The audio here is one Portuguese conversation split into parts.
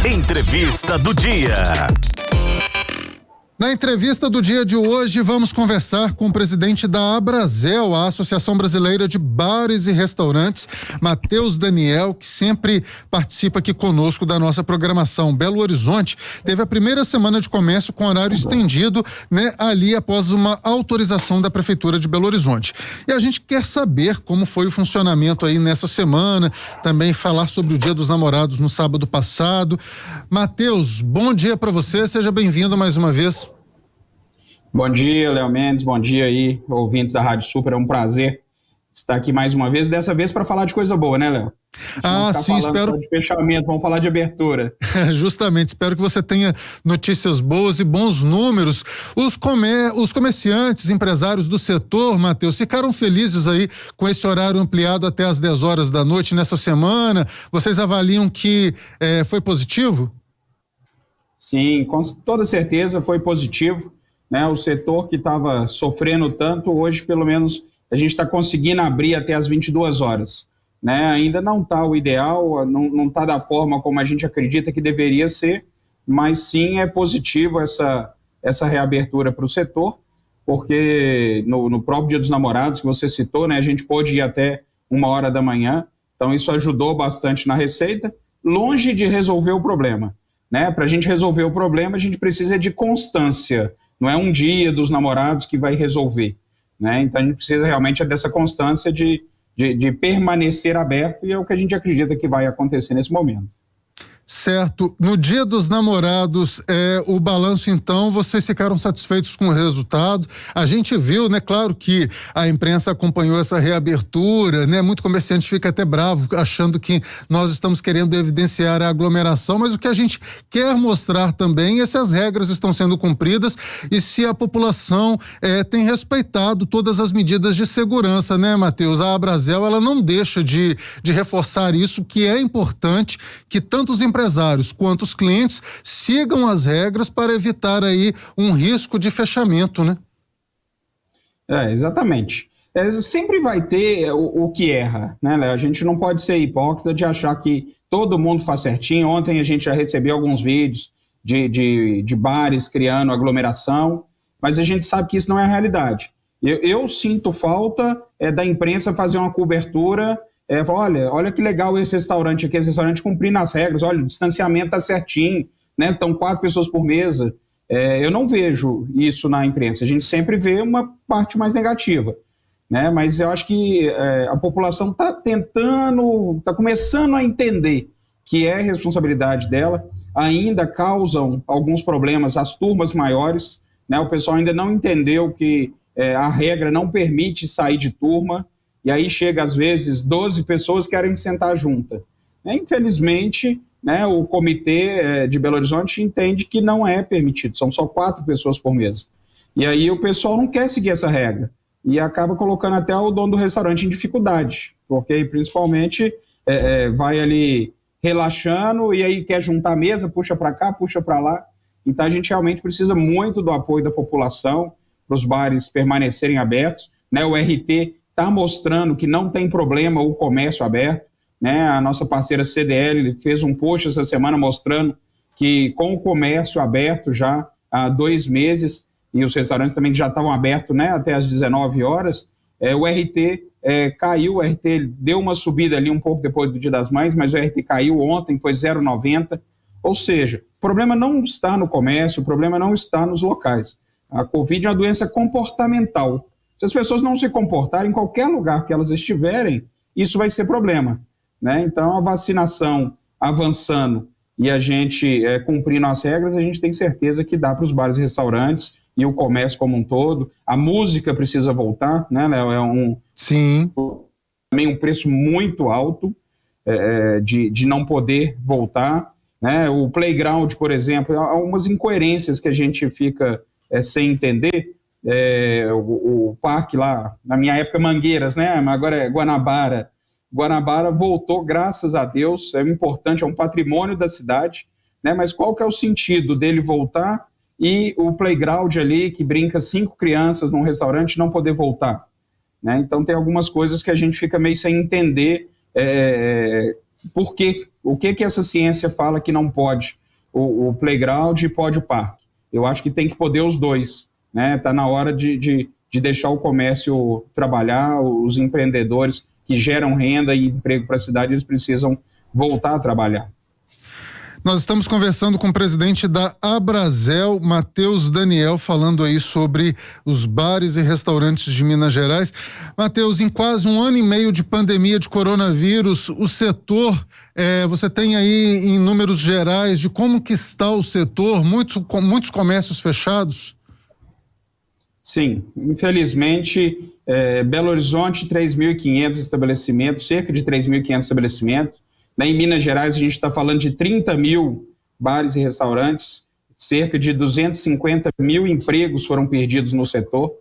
Entrevista do dia. Na entrevista do dia de hoje, vamos conversar com o presidente da Abrazel, a Associação Brasileira de Bares e Restaurantes, Matheus Daniel, que sempre participa aqui conosco da nossa programação. Belo Horizonte teve a primeira semana de comércio com horário estendido, ali após uma autorização da Prefeitura de Belo Horizonte. E a gente quer saber como foi o funcionamento aí nessa semana, também falar sobre o Dia dos Namorados no sábado passado. Matheus, bom dia para você, seja bem-vindo mais uma vez. Bom dia, Léo Mendes, bom dia aí, ouvintes da Rádio Super, é um prazer estar aqui mais uma vez, dessa vez para falar de coisa boa, né, Léo? Sim, espero. Só de fechamento, vamos falar de abertura. Justamente, espero que você tenha notícias boas e bons números. Os comerciantes, empresários do setor, Matheus, ficaram felizes aí com esse horário ampliado até às 10 horas da noite nessa semana. Vocês avaliam que foi positivo? Sim, com toda certeza foi positivo. O setor que estava sofrendo tanto, hoje pelo menos a gente está conseguindo abrir até as 22 horas. Ainda não está o ideal, não está da forma como a gente acredita que deveria ser, mas sim é positivo essa reabertura para o setor, porque no próprio Dia dos Namorados que você citou, a gente pôde ir até 1h da manhã, então isso ajudou bastante na receita, longe de resolver o problema. Para a gente resolver o problema, a gente precisa de constância. Não é um dia dos namorados que vai resolver, Então a gente precisa realmente dessa constância de permanecer aberto, e é o que a gente acredita que vai acontecer nesse momento. Certo. No Dia dos Namorados, o balanço, então, vocês ficaram satisfeitos com o resultado? A gente viu, claro que a imprensa acompanhou essa reabertura, muito comerciante fica até bravo, achando que nós estamos querendo evidenciar a aglomeração, mas o que a gente quer mostrar também é se as regras estão sendo cumpridas e se a população tem respeitado todas as medidas de segurança, Matheus? A Abrazel, ela não deixa de reforçar isso, que é importante que tanto os empresários quanto os clientes sigam as regras para evitar aí um risco de fechamento, Exatamente. Sempre vai ter o que erra, Léo? A gente não pode ser hipócrita de achar que todo mundo faz certinho. Ontem a gente já recebeu alguns vídeos de bares criando aglomeração, mas a gente sabe que isso não é a realidade. Eu sinto falta da imprensa fazer uma cobertura. Olha que legal esse restaurante cumprindo as regras, olha, o distanciamento está certinho, estão 4 pessoas por mesa. Eu não vejo isso na imprensa, a gente sempre vê uma parte mais negativa, mas eu acho que a população está começando a entender que é responsabilidade dela. Ainda causam alguns problemas as turmas maiores, o pessoal ainda não entendeu que a regra não permite sair de turma. E aí chega, às vezes, 12 pessoas que querem sentar junta. Infelizmente, o comitê de Belo Horizonte entende que não é permitido, são só 4 pessoas por mesa. E aí o pessoal não quer seguir essa regra e acaba colocando até o dono do restaurante em dificuldade, porque principalmente vai ali relaxando e aí quer juntar a mesa, puxa para cá, puxa para lá. Então a gente realmente precisa muito do apoio da população para os bares permanecerem abertos. O RT está mostrando que não tem problema o comércio aberto, A nossa parceira CDL fez um post essa semana mostrando que com o comércio aberto já há 2 meses, e os restaurantes também já estavam abertos, até às 19 horas, o RT caiu, o RT deu uma subida ali um pouco depois do Dia das Mães, mas o RT caiu ontem, foi 0,90, ou seja, o problema não está no comércio, o problema não está nos locais. A Covid é uma doença comportamental. Se as pessoas não se comportarem em qualquer lugar que elas estiverem, isso vai ser problema, Então, a vacinação avançando e a gente cumprindo as regras, a gente tem certeza que dá para os bares e restaurantes e o comércio como um todo. A música precisa voltar, Léo? Sim. Também um preço muito alto de não poder voltar, O playground, por exemplo, há algumas incoerências que a gente fica sem entender. O parque lá, na minha época Mangueiras, mas agora é Guanabara. Guanabara voltou, graças a Deus, é importante, é um patrimônio da cidade, mas qual que é o sentido dele voltar e o playground ali, que brinca 5 crianças num restaurante, não poder voltar? Então tem algumas coisas que a gente fica meio sem entender por quê? O que essa ciência fala que não pode o playground e pode o parque? Eu acho que tem que poder os dois, né? Tá na hora de deixar o comércio trabalhar, os empreendedores que geram renda e emprego para a cidade, eles precisam voltar a trabalhar. Nós estamos conversando com o presidente da Abrazel, Matheus Daniel, falando aí sobre os bares e restaurantes de Minas Gerais. Matheus, em quase 1 ano e meio de pandemia de coronavírus, o setor, você tem aí em números gerais de como que está o setor, muitos comércios fechados? Sim, infelizmente, Belo Horizonte, 3.500 estabelecimentos, cerca de 3.500 estabelecimentos. Em Minas Gerais, a gente está falando de 30 mil bares e restaurantes, cerca de 250 mil empregos foram perdidos no setor.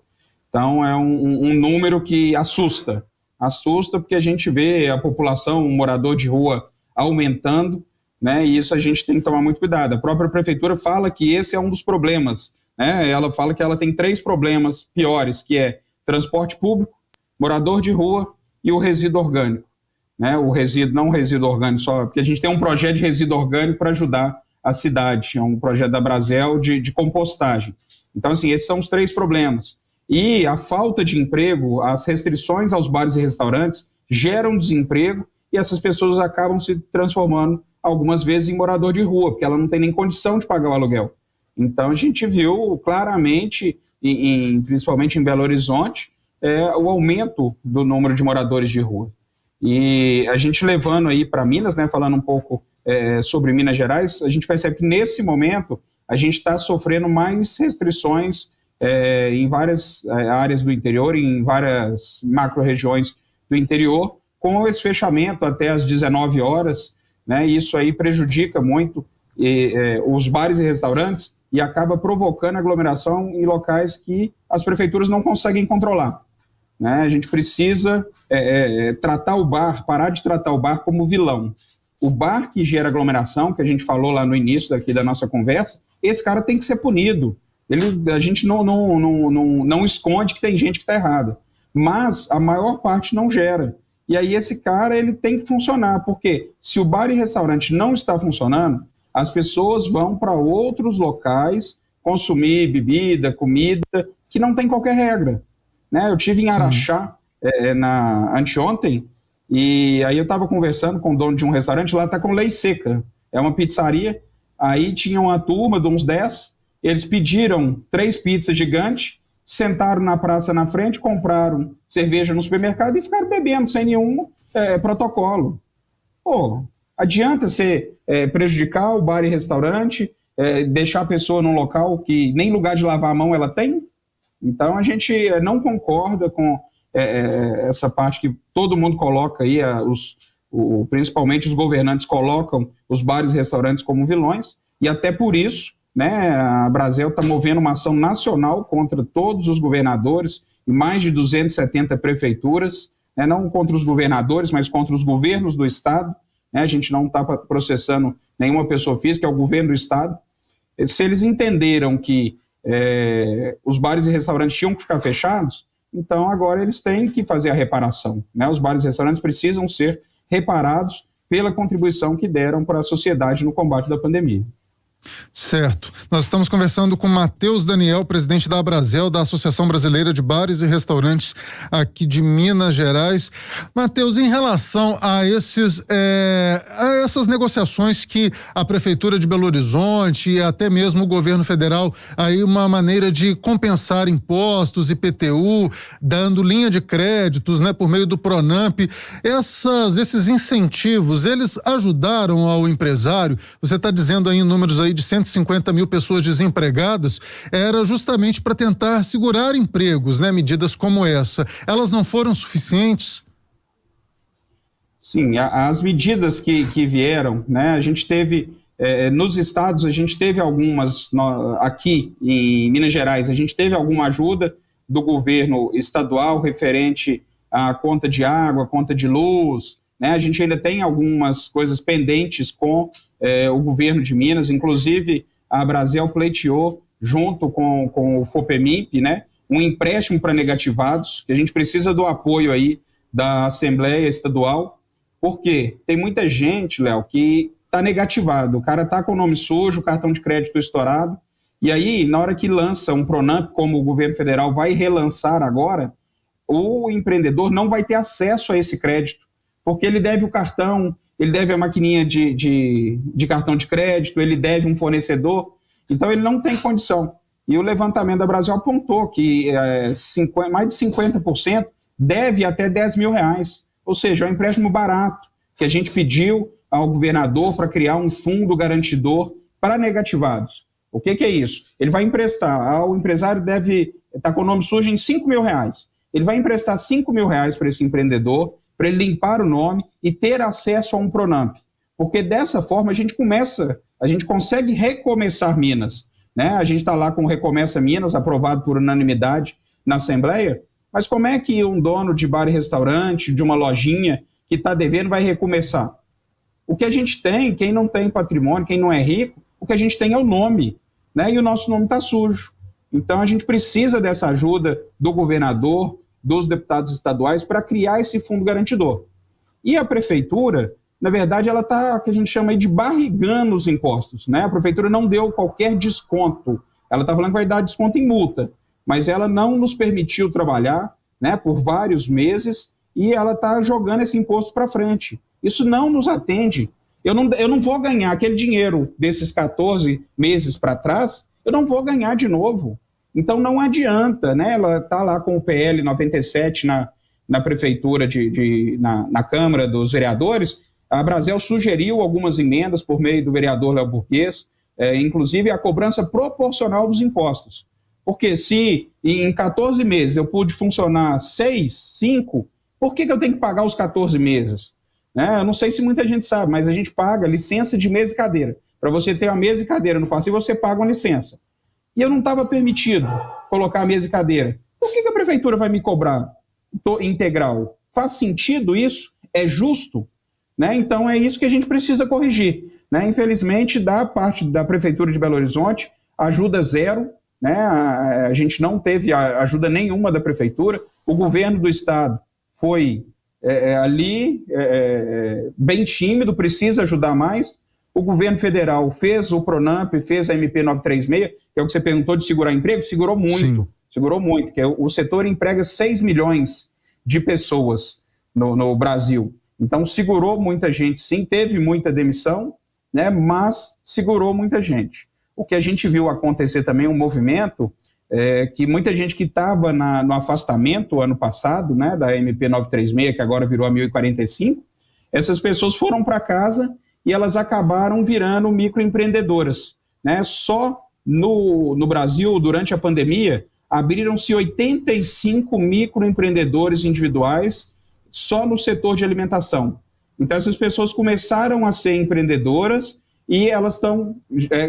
Então, é um número que assusta. Assusta porque a gente vê a população, o morador de rua aumentando, né? E isso a gente tem que tomar muito cuidado. A própria prefeitura fala que esse é um dos problemas, né? Ela fala que ela tem 3 problemas piores, que é transporte público, morador de rua e o resíduo orgânico. Né, o resíduo, não o resíduo orgânico só, porque a gente tem um projeto de resíduo orgânico para ajudar a cidade, é um projeto da Abrazel de compostagem. Então, assim, esses são os 3 problemas. E a falta de emprego, as restrições aos bares e restaurantes geram desemprego e essas pessoas acabam se transformando, algumas vezes, em morador de rua, porque ela não tem nem condição de pagar o aluguel. Então, a gente viu claramente, principalmente em Belo Horizonte, o aumento do número de moradores de rua. E a gente levando aí para Minas, né, falando um pouco sobre Minas Gerais, a gente percebe que nesse momento a gente está sofrendo mais restrições em várias áreas do interior, em várias macro-regiões do interior, com esse fechamento até às 19 horas, né, e isso aí prejudica muito os bares e restaurantes e acaba provocando aglomeração em locais que as prefeituras não conseguem controlar. Né? A gente precisa tratar o bar, parar de tratar o bar como vilão. O bar que gera aglomeração, que a gente falou lá no início daqui da nossa conversa, esse cara tem que ser punido. A gente não esconde que tem gente que está errada, mas a maior parte não gera. E aí esse cara ele tem que funcionar, porque se o bar e restaurante não está funcionando, as pessoas vão para outros locais consumir bebida, comida, que não tem qualquer regra. Né? Eu estive em Araxá anteontem, e aí eu estava conversando com o dono de um restaurante, lá está com lei seca, é uma pizzaria, aí tinha uma turma de uns 10, eles pediram 3 pizzas gigantes, sentaram na praça na frente, compraram cerveja no supermercado e ficaram bebendo sem nenhum protocolo. Pô, adianta você prejudicar o bar e restaurante, deixar a pessoa num local que nem lugar de lavar a mão ela tem? Então, a gente não concorda com essa parte que todo mundo coloca aí, principalmente os governantes colocam os bares e restaurantes como vilões, e até por isso, né, a Abrazel está movendo uma ação nacional contra todos os governadores e mais de 270 prefeituras, né, não contra os governadores, mas contra os governos do Estado. Né, a gente não está processando nenhuma pessoa física, é o governo do Estado. Se eles entenderam que os bares e restaurantes tinham que ficar fechados, então agora eles têm que fazer a reparação. Né? Os bares e restaurantes precisam ser reparados pela contribuição que deram para a sociedade no combate da pandemia. Certo. Nós estamos conversando com Matheus Daniel, presidente da Abrazel, da Associação Brasileira de Bares e Restaurantes aqui de Minas Gerais. Matheus, em relação a essas negociações que a Prefeitura de Belo Horizonte e até mesmo o governo federal, aí uma maneira de compensar impostos, IPTU, dando linha de créditos, né, por meio do Pronamp, esses incentivos, eles ajudaram ao empresário? Você está dizendo aí em números aí de 150 mil pessoas desempregadas, era justamente para tentar segurar empregos, né? Medidas como essa. Elas não foram suficientes? Sim, as medidas que vieram, né? A gente teve, nos estados, a gente teve algumas, aqui em Minas Gerais, a gente teve alguma ajuda do governo estadual referente à conta de água, conta de luz, né? A gente ainda tem algumas coisas pendentes com o governo de Minas, inclusive a Abrazel pleiteou, junto com o FOPEMIP, né, um empréstimo para negativados, que a gente precisa do apoio aí da Assembleia Estadual Porque tem muita gente, Léo, que está negativado. O cara está com o nome sujo, o cartão de crédito estourado. E aí, na hora que lança um Pronamp, como o governo federal vai relançar agora, o empreendedor não vai ter acesso a esse crédito, porque ele deve o cartão, ele deve a maquininha de cartão de crédito, ele deve um fornecedor, então ele não tem condição. E o levantamento da Brasil apontou que mais de 50% deve até R$10 mil, ou seja, é um empréstimo barato, que a gente pediu ao governador para criar um fundo garantidor para negativados. O que é isso? Ele vai emprestar, o empresário deve estar com o nome sujo em R$5 mil. Ele vai emprestar R$5 mil para esse empreendedor, para ele limpar o nome e ter acesso a um Pronamp. Porque dessa forma a gente consegue recomeçar Minas. Né? A gente está lá com o Recomeça Minas, aprovado por unanimidade na Assembleia, mas como é que um dono de bar e restaurante, de uma lojinha que está devendo, vai recomeçar? O que a gente tem, quem não tem patrimônio, quem não é rico, o que a gente tem é o nome, né? E o nosso nome está sujo. Então a gente precisa dessa ajuda do governador, dos deputados estaduais, para criar esse fundo garantidor. E a prefeitura, na verdade, ela está, que a gente chama aí de barrigando os impostos, né? A prefeitura não deu qualquer desconto. Ela está falando que vai dar desconto em multa, mas ela não nos permitiu trabalhar, né, por vários meses, e ela está jogando esse imposto para frente. Isso não nos atende. Eu não vou ganhar aquele dinheiro desses 14 meses para trás, eu não vou ganhar de novo. Então não adianta, né? Ela está lá com o PL 97 na prefeitura, na Câmara dos Vereadores. A Brasel sugeriu algumas emendas por meio do vereador Léo Burguês, inclusive a cobrança proporcional dos impostos. Porque se em 14 meses eu pude funcionar 6, 5, por que eu tenho que pagar os 14 meses? Né? Eu não sei se muita gente sabe, mas a gente paga licença de mesa e cadeira. Para você ter uma mesa e cadeira no passeio, você paga uma licença. E eu não estava permitido colocar a mesa e cadeira. Por que a prefeitura vai me cobrar integral? Faz sentido isso? É justo? Né? Então é isso que a gente precisa corrigir. Né? Infelizmente, da parte da Prefeitura de Belo Horizonte, ajuda zero. Né? A gente não teve ajuda nenhuma da Prefeitura. O governo do Estado foi bem tímido, precisa ajudar mais. O governo federal fez o Pronamp, fez a MP 936, que é o que você perguntou de segurar emprego, segurou muito. Sim. Segurou muito, porque o setor emprega 6 milhões de pessoas no Brasil. Então, segurou muita gente, sim, teve muita demissão, né, mas segurou muita gente. O que a gente viu acontecer também, um movimento que muita gente que estava no afastamento ano passado, né, da MP 936, que agora virou a 1045, essas pessoas foram para casa e elas acabaram virando microempreendedoras. Né? Só no Brasil, durante a pandemia, abriram-se 85 microempreendedores individuais só no setor de alimentação. Então, essas pessoas começaram a ser empreendedoras e elas estão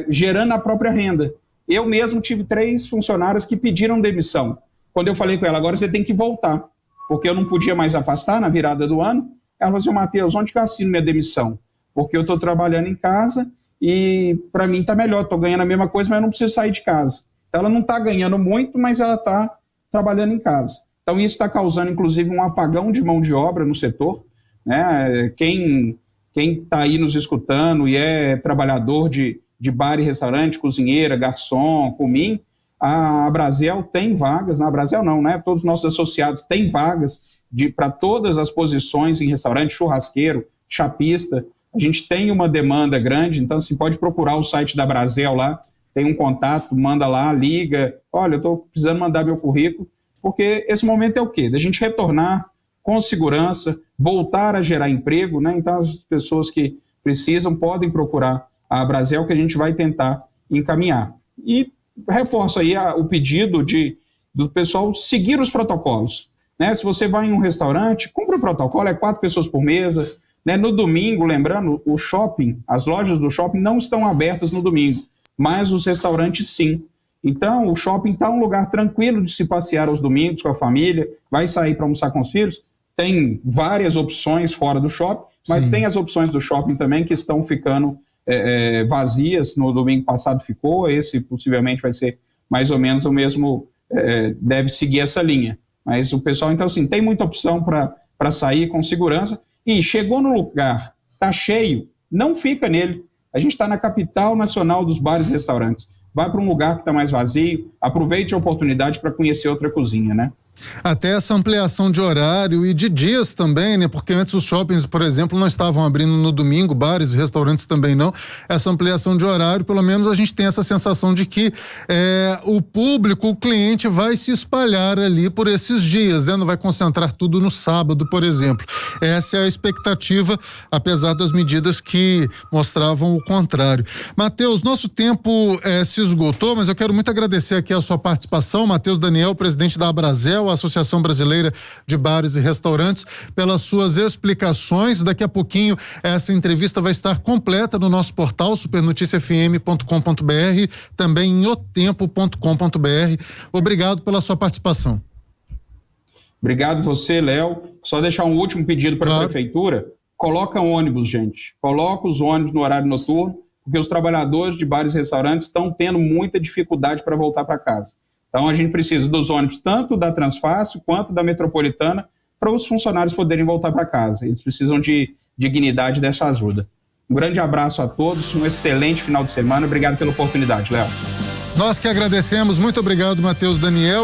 gerando a própria renda. Eu mesmo tive 3 funcionárias que pediram demissão. Quando eu falei com ela, agora você tem que voltar, porque eu não podia mais afastar na virada do ano, ela falou assim, Matheus, onde que eu assino minha demissão? Porque eu estou trabalhando em casa e para mim está melhor, estou ganhando a mesma coisa, mas eu não preciso sair de casa. Então ela não está ganhando muito, mas ela está trabalhando em casa. Então isso está causando, inclusive, um apagão de mão de obra no setor. Né? Quem está aí nos escutando e é trabalhador de bar e restaurante, cozinheira, garçom, comim, a Brasel tem vagas, na Brasel não, né? Todos os nossos associados têm vagas para todas as posições em restaurante, churrasqueiro, chapista. A gente tem uma demanda grande, então você pode procurar o site da Brasel lá, tem um contato, manda lá, liga, olha, eu estou precisando mandar meu currículo, porque esse momento é o quê? Da gente retornar com segurança, voltar a gerar emprego, né? Então as pessoas que precisam podem procurar a Brasel, que a gente vai tentar encaminhar. E reforço aí o pedido do pessoal seguir os protocolos. Né? Se você vai em um restaurante, cumpra o protocolo, 4 pessoas por mesa. Né? No domingo, lembrando, o shopping, as lojas do shopping não estão abertas no domingo, mas os restaurantes sim. Então, o shopping está um lugar tranquilo de se passear aos domingos com a família, vai sair para almoçar com os filhos. Tem várias opções fora do shopping, mas sim, tem as opções do shopping também que estão ficando vazias. No domingo passado ficou, esse possivelmente vai ser mais ou menos o mesmo, deve seguir essa linha. Mas o pessoal, então assim, tem muita opção para sair com segurança E chegou no lugar, tá cheio, não fica nele. A gente está na capital nacional dos bares e restaurantes. Vai para um lugar que está mais vazio, aproveite a oportunidade para conhecer outra cozinha, né? Até essa ampliação de horário e de dias também, né? Porque antes os shoppings, por exemplo, não estavam abrindo no domingo, bares e restaurantes também não. Essa ampliação de horário, pelo menos a gente tem essa sensação de que o público, o cliente vai se espalhar ali por esses dias, né? Não vai concentrar tudo no sábado, por exemplo. Essa é a expectativa, apesar das medidas que mostravam o contrário. Matheus, nosso tempo se esgotou, mas eu quero muito agradecer aqui a sua participação, Matheus Daniel, presidente da Abrazel, a Associação Brasileira de Bares e Restaurantes, pelas suas explicações. Daqui a pouquinho essa entrevista vai estar completa no nosso portal supernoticiafm.com.br, também em otempo.com.br. Obrigado pela sua participação. Obrigado você, Léo. Só deixar um último pedido para a prefeitura. Coloca ônibus, gente. Coloca os ônibus no horário noturno, porque os trabalhadores de bares e restaurantes estão tendo muita dificuldade para voltar para casa. Então, a gente precisa dos ônibus tanto da Transfácil quanto da Metropolitana para os funcionários poderem voltar para casa. Eles precisam de dignidade dessa ajuda. Um grande abraço a todos, um excelente final de semana. Obrigado pela oportunidade, Léo. Nós que agradecemos. Muito obrigado, Matheus Daniel.